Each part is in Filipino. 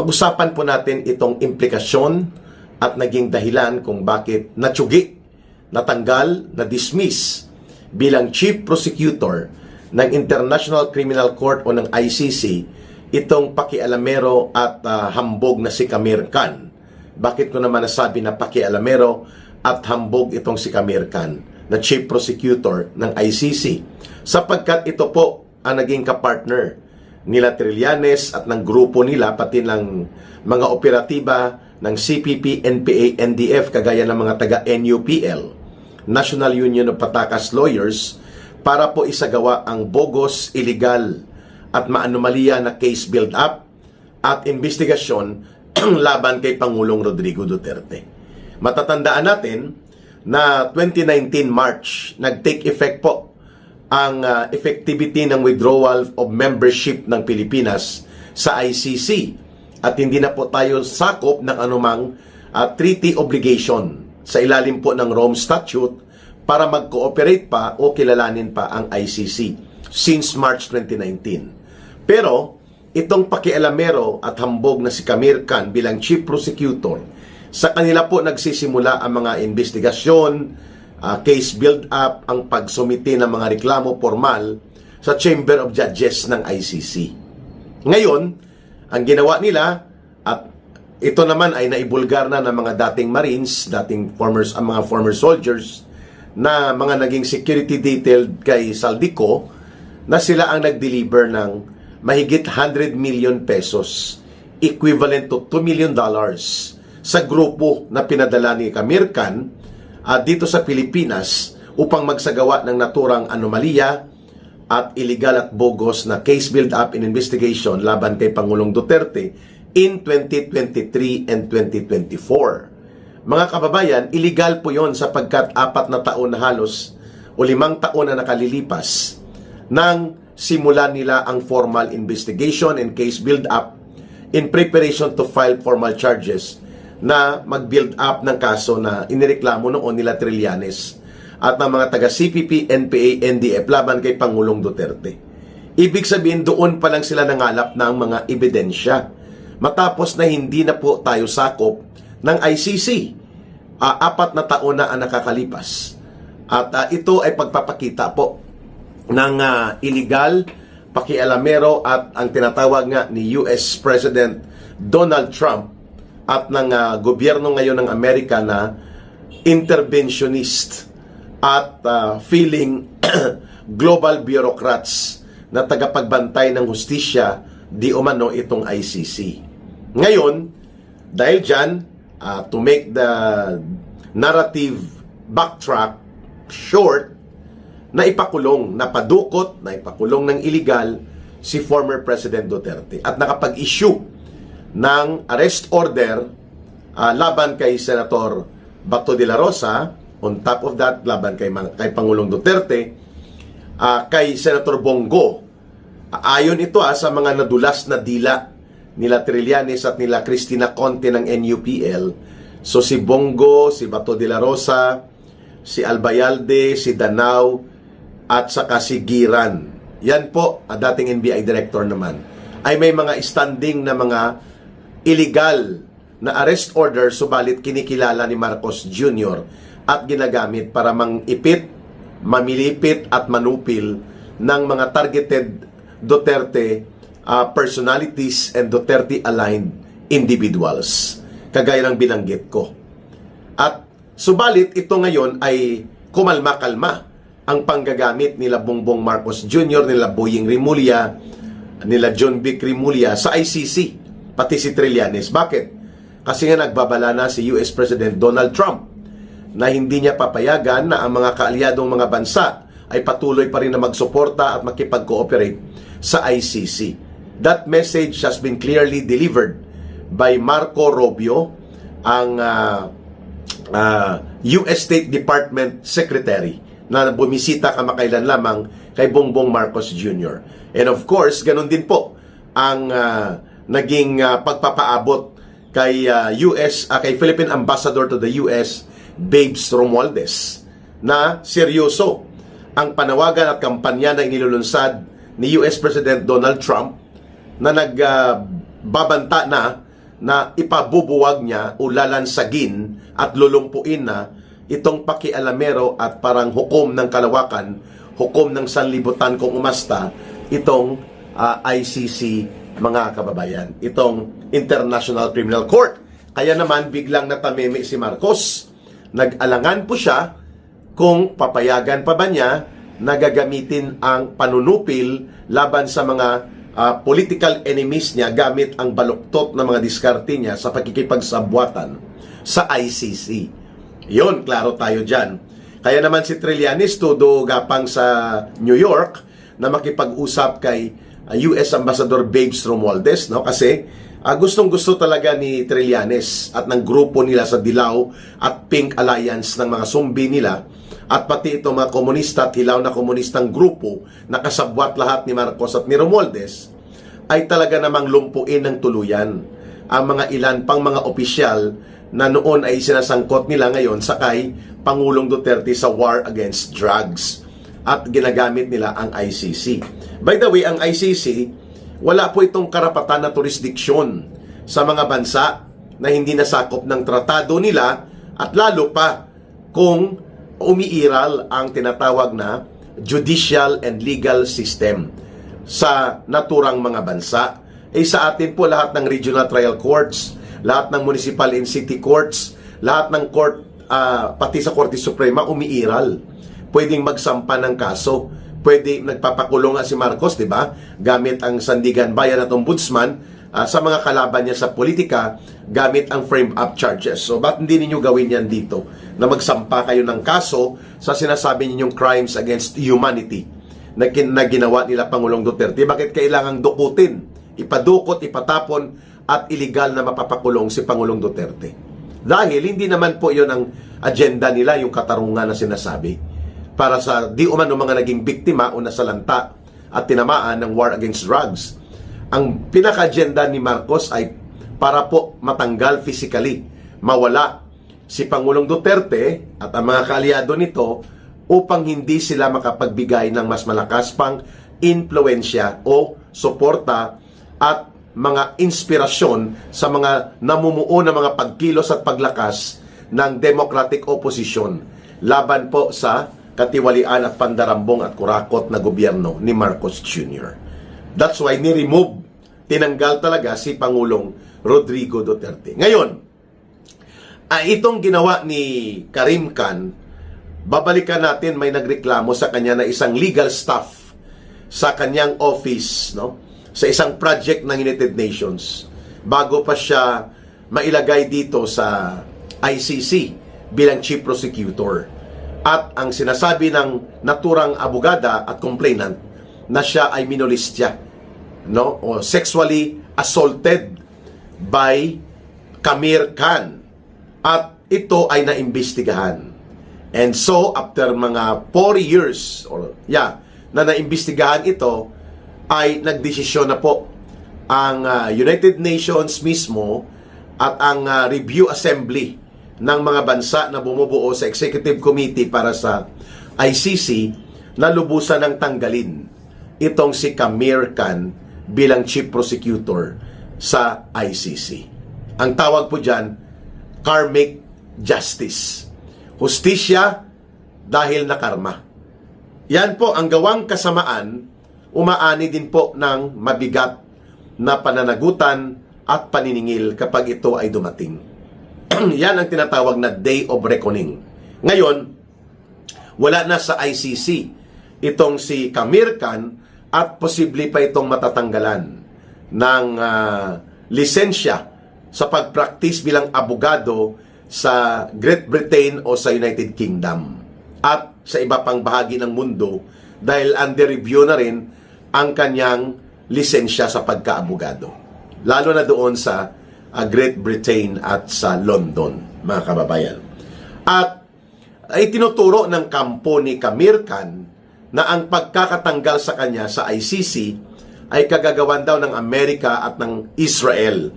Pag-usapan po natin itong implikasyon at naging dahilan kung bakit natsugi, natanggal, na-dismiss bilang Chief Prosecutor ng International Criminal Court o ng ICC itong pakialamero at hambog na si Kamer Khan. Bakit ko naman nasabi na pakialamero at hambog itong si Kamer Khan na Chief Prosecutor ng ICC? Sapagkat ito po ang naging kapartner nila Trillanes at ng grupo nila, pati ng mga operatiba ng CPP, NPA, NDF, kagaya ng mga taga-NUPL, National Union of Patakas Lawyers, para po isagawa ang bogus, illegal at maanomalya na case build-up at investigasyon laban kay Pangulong Rodrigo Duterte. Matatandaan natin na 2019 March, nag-take effect po ang effectivity ng withdrawal of membership ng Pilipinas sa ICC at hindi na po tayo sakop ng anumang treaty obligation sa ilalim po ng Rome Statute para mag-cooperate pa o kilalanin pa ang ICC since March 2019. Pero itong pakialamero at hambog na si Kamer Khan bilang Chief Prosecutor, sa kanila po nagsisimula ang mga investigasyon, case build-up, ang pagsumiti ng mga reklamo formal sa Chamber of Judges ng ICC. Ngayon, ang ginawa nila, at ito naman ay naibulgar na ng mga dating Marines, mga former soldiers, na mga naging security detail kay Saldico, na sila ang nag-deliver ng mahigit 100 million pesos, equivalent to $2 million, sa grupo na pinadala ni Kamer Khan dito sa Pilipinas upang magsagawa ng naturang anomalya at illegal at bogus na case build-up in investigation laban kay Pangulong Duterte in 2023 and 2024. Mga kababayan, illegal po yon sapagkat 4 na taon na halos o 5 taon na nakalilipas nang simulan nila ang formal investigation and case build-up in preparation to file formal charges na mag-build up ng kaso na inireklamo noon nila Trillanes at ng mga taga-CPP, NPA, NDF laban kay Pangulong Duterte. Ibig sabihin, doon pa lang sila nangalap ng mga ebidensya. Matapos na hindi na po tayo sakop ng ICC. 4 na taon na ang nakakalipas. At ito ay pagpapakita po ng illegal, pakialamero at ang tinatawag nga ni US President Donald Trump at ng gobyerno ngayon ng Amerika na interventionist at feeling global bureaucrats na tagapagbantay ng hustisya di umano itong ICC. Ngayon, dahil dyan, to make the narrative backtrack short, naipakulong ng illegal si former President Duterte at nakapag-issue ng arrest order laban kay Senator Bato de la Rosa, on top of that, laban kay Pangulong Duterte, kay Senator Bongo. Ayon ito sa mga nadulas na dila nila Trillanes at nila Cristina Conte ng NUPL. So si Bongo, si Bato de la Rosa, si Albayalde, si Danao, at saka si Giran. Yan po, dating NBI Director naman, ay may mga standing na mga illegal na arrest order, subalit kinikilala ni Marcos Jr. at ginagamit para mangipit, mamilipit at manupil ng mga targeted Duterte personalities and Duterte-aligned individuals, kagaya ng binanggit ko. At subalit ito ngayon ay kumalma-kalma ang panggagamit nila Bongbong Marcos Jr., nila Boying Rimulya, nila John Vic Rimulya sa ICC, pati si Trillanes. Bakit? Kasi nga nagbabala na si US President Donald Trump na hindi niya papayagan na ang mga kaalyadong mga bansa ay patuloy pa rin na magsuporta at makipag-cooperate sa ICC. That message has been clearly delivered by Marco Rubio, ang US State Department Secretary na bumisita kamakailan lamang kay Bongbong Marcos Jr. And of course, ganun din po ang naging pagpapaabot kay kay Philippine Ambassador to the US, Babes Romualdez, na seryoso ang panawagan at kampanya na inilulunsad ni US President Donald Trump na nagbabanta na na ipabubuwag niya o lalansagin at lulumpuin na itong pakialamero at parang hukom ng kalawakan, hukom ng sanlibutan kung umasta, itong ICC, mga kababayan, itong International Criminal Court. Kaya naman biglang natameme si Marcos. Nag-alangan po siya kung papayagan pa ba niya na gagamitin ang panunupil laban sa mga political enemies niya gamit ang baluktot na mga diskarte niya sa pakikipagsabwatan sa ICC. Yon, klaro tayo dyan. Kaya naman si Trillanes todo gapang sa New York na makipag-usap kay US Ambassador Babes Romualdez, no? Kasi gustong-gusto talaga ni Trillanes at ng grupo nila sa Dilaw at Pink Alliance ng mga sumbi nila at pati itong mga komunista at hilaw na komunistang grupo na kasabwat lahat ni Marcos at ni Romualdez ay talaga namang lumpuin ng tuluyan ang mga ilan pang mga opisyal na noon ay sinasangkot nila ngayon sa kay Pangulong Duterte sa war against drugs at ginagamit nila ang ICC. By the way, ang ICC, wala po itong karapatan na jurisdiksyon sa mga bansa na hindi nasakop ng tratado nila at lalo pa kung umiiral ang tinatawag na judicial and legal system sa naturang mga bansa. Sa atin po lahat ng regional trial courts, lahat ng municipal and city courts, lahat ng court, pati sa Korte Suprema, umiiral. Pwedeng magsampa ng kaso. Pwede nagpapakulong nga si Marcos, di ba? Gamit ang Sandigan Bayan at Ombudsman sa mga kalaban niya sa politika, gamit ang frame-up charges. So, ba't hindi ninyo gawin yan dito? Na magsampa kayo ng kaso sa sinasabi ninyong crimes against humanity na ginawa nila Pangulong Duterte. Bakit kailangang dukutin, ipadukot, ipatapon, at iligal na mapapakulong si Pangulong Duterte? Dahil hindi naman po yun ang agenda nila, yung katarungan na sinasabi. Para sa di umano mga naging biktima o nasalanta at tinamaan ng war against drugs. Ang pinaka-agenda ni Marcos ay para po matanggal physically, mawala si Pangulong Duterte at ang mga kaalyado nito upang hindi sila makapagbigay ng mas malakas pang impluensya o suporta at mga inspirasyon sa mga namumuo na mga pagkilos at paglakas ng democratic opposition laban po sa katiwalian at pandarambong at kurakot na gobyerno ni Marcos Jr. That's why ni-remove, tinanggal talaga si Pangulong Rodrigo Duterte. Ngayon, itong ginawa ni Karim Khan, babalikan natin, may nagreklamo sa kanya na isang legal staff sa kanyang office, no? Sa isang project ng United Nations, bago pa siya mailagay dito sa ICC bilang chief prosecutor. At ang sinasabi ng naturang abogada at complainant na siya ay minolestya, no? O sexually assaulted by Karim Khan. At ito ay naimbestigahan. And so, after mga 4 years, na naimbestigahan ito, ay nagdesisyon na po ang United Nations mismo at ang Review Assembly ng mga bansa na bumubuo sa Executive Committee para sa ICC na lubusan ng tanggalin itong si Karim Khan bilang Chief Prosecutor sa ICC. Ang tawag po dyan, karmic justice. Hustisya dahil na karma. Yan po ang gawang kasamaan, umaani din po ng mabigat na pananagutan at paniningil kapag ito ay dumating. Yan ang tinatawag na Day of Reckoning. Ngayon, wala na sa ICC itong si Karim Khan at posible pa itong matatanggalan ng lisensya sa pagpraktis bilang abogado sa Great Britain o sa United Kingdom at sa iba pang bahagi ng mundo dahil under review na rin ang kanyang lisensya sa pagkaabogado. Lalo na doon sa Great Britain at sa London, mga kababayan. At ay tinuturo ng kampo ni Karim Khan na ang pagkakatanggal sa kanya sa ICC ay kagagawan daw ng Amerika at ng Israel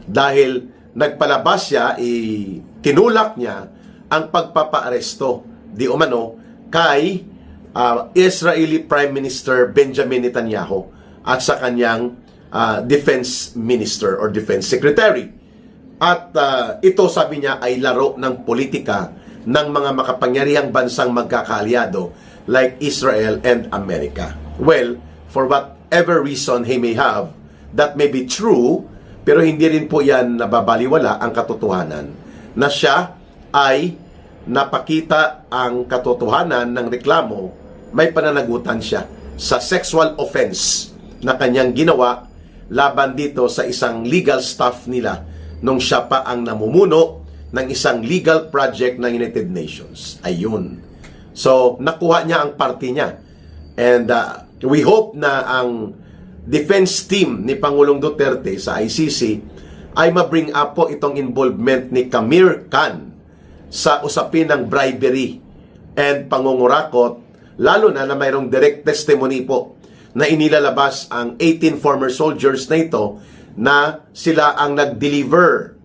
dahil nagpalabas siya, tinulak niya ang pagpapaaresto di umano kay Israeli Prime Minister Benjamin Netanyahu at sa kanyang Defense Minister or Defense Secretary At ito, sabi niya, ay laro ng politika ng mga makapangyarihang bansang magkakaalyado like Israel and America. Well, for whatever reason he may have, that may be true, pero hindi rin po yan nababaliwala ang katotohanan na siya ay napakita ang katotohanan ng reklamo, may pananagutan siya sa sexual offense na kanyang ginawa laban dito sa isang legal staff nila nung siya pa ang namumuno ng isang legal project ng United Nations. Ayun. So, nakuha niya ang party niya. And we hope na ang defense team ni Pangulong Duterte sa ICC ay ma-bring up po itong involvement ni Kamir Khan sa usapin ng bribery and pangungurakot, lalo na mayroong direct testimony po na inilalabas ang 18 former soldiers na ito na sila ang nag-deliver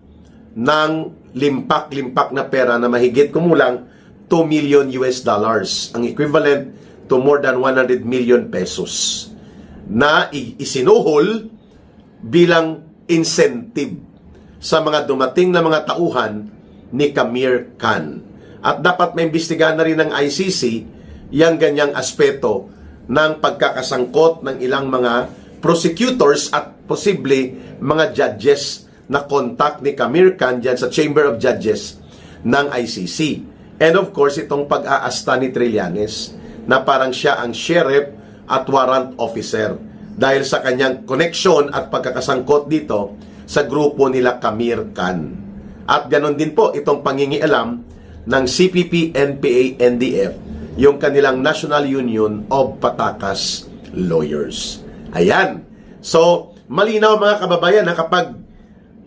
ng limpak-limpak na pera na mahigit kumulang $2 million US, ang equivalent to more than 100 million pesos na isinuhol bilang incentive sa mga dumating na mga tauhan ni Kamir Khan. At dapat maimbestigahan na rin ng ICC yang ganyang aspeto ng pagkakasangkot ng ilang mga prosecutors at posible mga judges na contact ni Kamir Khan dyan sa Chamber of Judges ng ICC. And of course, itong pag-aasta ni Trillanes na parang siya ang sheriff at warrant officer dahil sa kanyang connection at pagkakasangkot dito sa grupo nila Kamir Khan. At ganon din po itong pangingialam ng CPP, NPA, NDF, yung kanilang National Union of Patakas Lawyers. Ayan. So, malinaw mga kababayan na kapag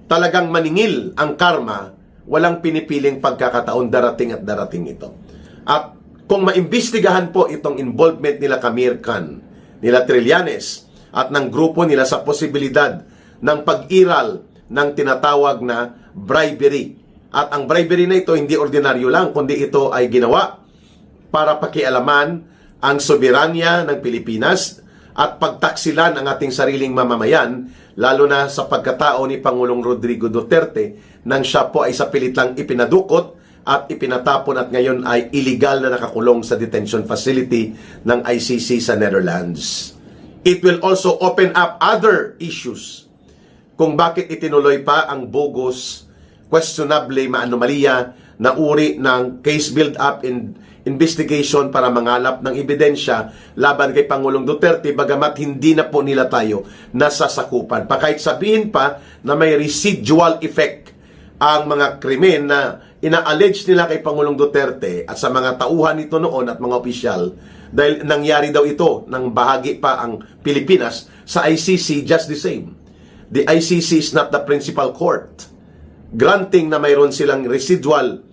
talagang maningil ang karma, walang pinipiling pagkakataon, darating at darating ito. At kung maimbestigahan po itong involvement nila Kamir Khan, nila Trillanes, at ng grupo nila sa posibilidad ng pag-iral ng tinatawag na bribery. At ang bribery na ito hindi ordinaryo lang, kundi ito ay ginawa para pakialaman ang soberanya ng Pilipinas at pagtaksilan ang ating sariling mamamayan, lalo na sa pagkatao ni Pangulong Rodrigo Duterte nang siya po ay sa pilit lang ipinadukot at ipinatapon at ngayon ay illegal na nakakulong sa detention facility ng ICC sa Netherlands. It will also open up other issues kung bakit itinuloy pa ang bogus, questionable, maanomalya na uri ng case build-up in investigation para mangalap ng ebidensya laban kay Pangulong Duterte, bagamat hindi na po nila tayo nasasakupan. Pa kahit sabihin pa na may residual effect ang mga krimen na ina-allege nila kay Pangulong Duterte at sa mga tauhan nito noon at mga opisyal, dahil nangyari daw ito ng bahagi pa ang Pilipinas sa ICC, just the same. The ICC is not the principal court. Granting na mayroon silang residual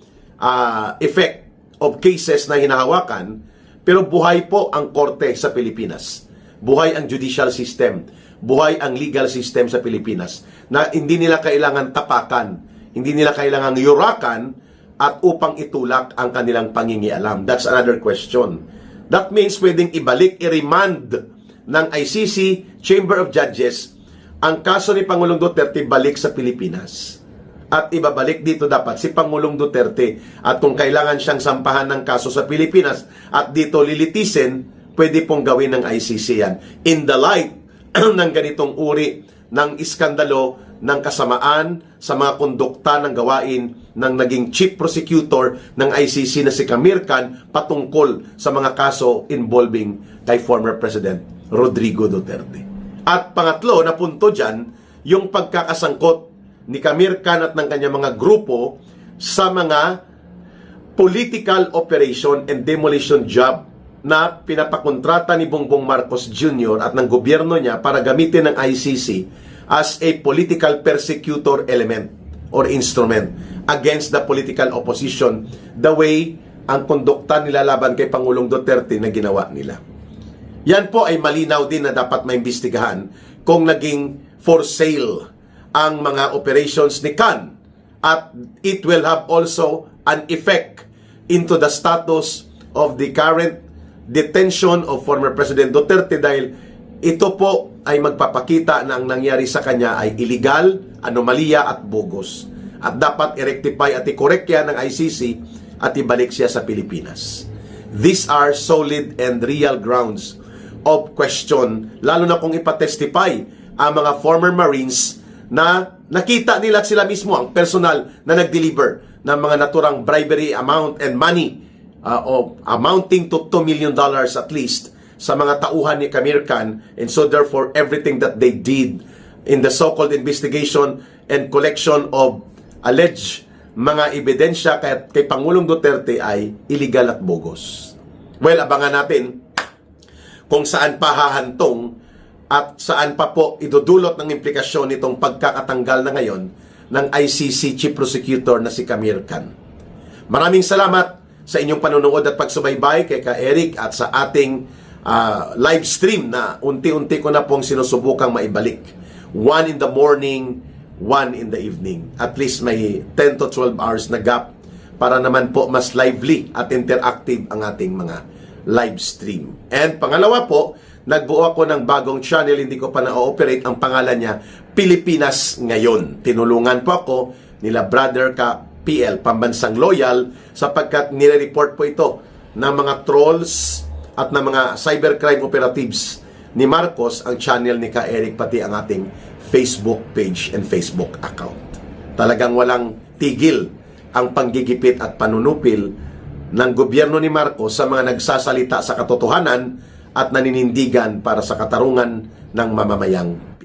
effect of cases na hinahawakan, pero buhay po ang korte sa Pilipinas. Buhay ang judicial system. Buhay ang legal system sa Pilipinas na hindi nila kailangan tapakan, hindi nila kailangan yurakan at upang itulak ang kanilang pangingialam. That's another question. That means pwedeng ibalik, i-remand ng ICC, Chamber of Judges, ang kaso ni Pangulong Duterte balik sa Pilipinas. At ibabalik dito dapat si Pangulong Duterte. At kung kailangan siyang sampahan ng kaso sa Pilipinas at dito lilitisin, pwede pong gawin ng ICC yan. In the light ng ganitong uri ng iskandalo ng kasamaan sa mga kondukta ng gawain ng naging chief prosecutor ng ICC na si Kamir Khan patungkol sa mga kaso involving kay former President Rodrigo Duterte. At pangatlo na punto dyan, yung pagkakasangkot ni Kamir Khan at ng kanyang mga grupo sa mga political operation and demolition job na pinapakontrata ni Bongbong Marcos Jr. at ng gobyerno niya para gamitin ng ICC as a political persecutor element or instrument against the political opposition, the way ang kondukta nila laban kay Pangulong Duterte na ginawa nila. Yan po ay malinaw din na dapat maimbestigahan kung naging for sale ang mga operations ni Khan, at it will have also an effect into the status of the current detention of former President Duterte, dahil ito po ay magpapakita na ang nangyari sa kanya ay illegal, anomalya at bogus. at dapat i-rectify at i-correct yan ng ICC at ibalik siya sa Pilipinas. These are solid and real grounds of question, lalo na kung ipatestify ang mga former Marines na nakita nila sila mismo, ang personal na nag-deliver ng mga naturang bribery amount and money of amounting to $2 million at least sa mga tauhan ni Khmer Khan, and so therefore everything that they did in the so-called investigation and collection of alleged mga ebidensya kay Pangulong Duterte ay illegal at bogus. Well, abangan natin kung saan pa hahantong at saan pa po idudulot ng implikasyon nitong pagkakatanggal na ngayon ng ICC Chief Prosecutor na si Khmer Khan. Maraming salamat sa inyong panonood at pagsubaybay kay Ka Eric at sa ating live stream na unti-unti ko na pong sinusubukang maibalik. 1 in the morning, 1 in the evening. At least may 10 to 12 hours na gap para naman po mas lively at interactive ang ating mga live stream. And pangalawa po, nagbuo ako ng bagong channel, hindi ko pa na-operate. Ang pangalan niya, Pilipinas Ngayon. Tinulungan po ako nila Brother Ka PL, Pambansang Loyal, sapagkat nire-report po ito ng mga trolls at ng mga cybercrime operatives ni Marcos, ang channel ni Ka Eric, pati ang ating Facebook page and Facebook account. Talagang walang tigil ang panggigipit at panunupil ng gobyerno ni Marcos sa mga nagsasalita sa katotohanan at naninindigan para sa katarungan ng mamamayang